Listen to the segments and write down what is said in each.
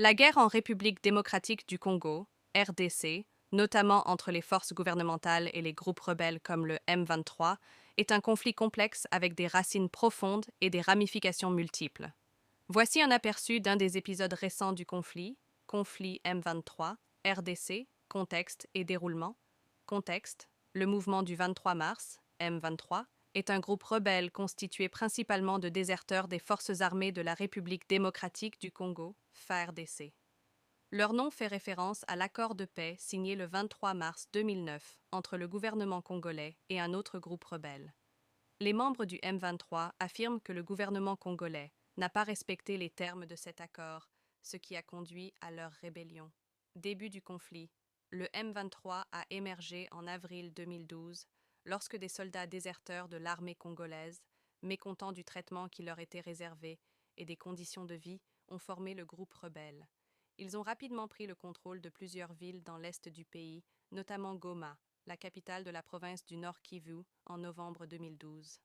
La guerre en République démocratique du Congo, RDC, notamment entre les forces gouvernementales et les groupes rebelles comme le M23, est un conflit complexe avec des racines profondes et des ramifications multiples. Voici un aperçu d'un des épisodes récents du conflit M23, RDC, contexte et déroulement. Contexte, le mouvement du 23 mars, M23, est un groupe rebelle constitué principalement de déserteurs des forces armées de la République démocratique du Congo, FARDC. Leur nom fait référence à l'accord de paix signé le 23 mars 2009 entre le gouvernement congolais et un autre groupe rebelle. Les membres du M23 affirment que le gouvernement congolais n'a pas respecté les termes de cet accord, ce qui a conduit à leur rébellion. Début du conflit, le M23 a émergé en avril 2012 lorsque des soldats déserteurs de l'armée congolaise, mécontents du traitement qui leur était réservé et des conditions de vie, ont formé le groupe rebelle. Ils ont rapidement pris le contrôle de plusieurs villes dans l'est du pays, notamment Goma, la capitale de la province du Nord Kivu, en novembre 2012.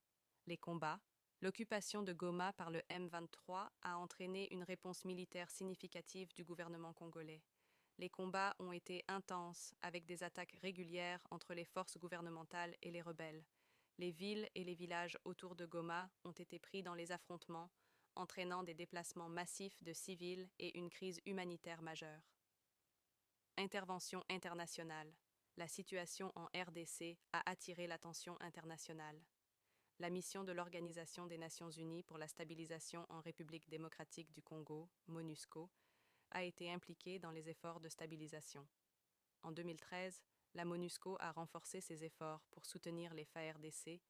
Les combats, l'occupation de Goma par le M23 a entraîné une réponse militaire significative du gouvernement congolais. Les combats ont été intenses, avec des attaques régulières entre les forces gouvernementales et les rebelles. Les villes et les villages autour de Goma ont été pris dans les affrontements, entraînant des déplacements massifs de civils et une crise humanitaire majeure. Intervention internationale. La situation en RDC a attiré l'attention internationale. La mission de l'Organisation des Nations Unies pour la stabilisation en République démocratique du Congo, MONUSCO, a été impliquée dans les efforts de stabilisation. En 2013, la MONUSCO a renforcé ses efforts pour soutenir les FARDC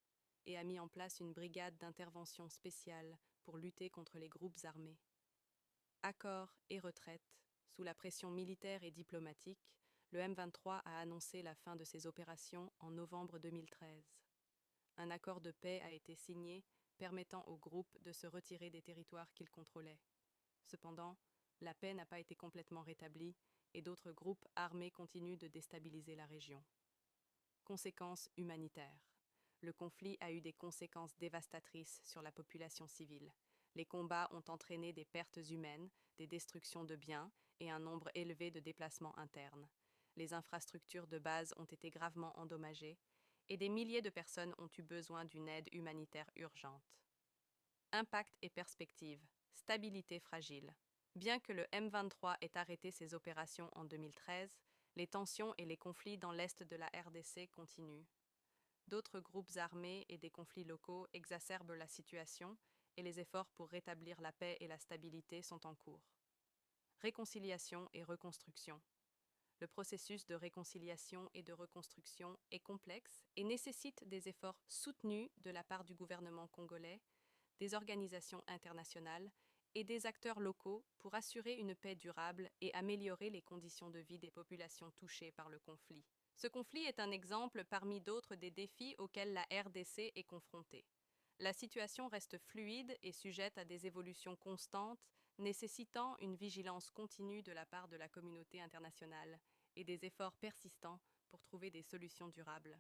et a mis en place une brigade d'intervention spéciale pour lutter contre les groupes armés. Accord et retraite. Sous la pression militaire et diplomatique, le M23 a annoncé la fin de ses opérations en novembre 2013. Un accord de paix a été signé permettant au groupe de se retirer des territoires qu'il contrôlait. Cependant, la paix n'a pas été complètement rétablie et d'autres groupes armés continuent de déstabiliser la région. Conséquences humanitaires. Le conflit a eu des conséquences dévastatrices sur la population civile. Les combats ont entraîné des pertes humaines, des destructions de biens et un nombre élevé de déplacements internes. Les infrastructures de base ont été gravement endommagées et des milliers de personnes ont eu besoin d'une aide humanitaire urgente. Impact et perspectives. Stabilité fragile. Bien que le M23 ait arrêté ses opérations en 2013, les tensions et les conflits dans l'est de la RDC continuent. D'autres groupes armés et des conflits locaux exacerbent la situation et les efforts pour rétablir la paix et la stabilité sont en cours. Réconciliation et reconstruction. Le processus de réconciliation et de reconstruction est complexe et nécessite des efforts soutenus de la part du gouvernement congolais, des organisations internationales et des acteurs locaux pour assurer une paix durable et améliorer les conditions de vie des populations touchées par le conflit. Ce conflit est un exemple parmi d'autres des défis auxquels la RDC est confrontée. La situation reste fluide et sujette à des évolutions constantes, nécessitant une vigilance continue de la part de la communauté internationale et des efforts persistants pour trouver des solutions durables.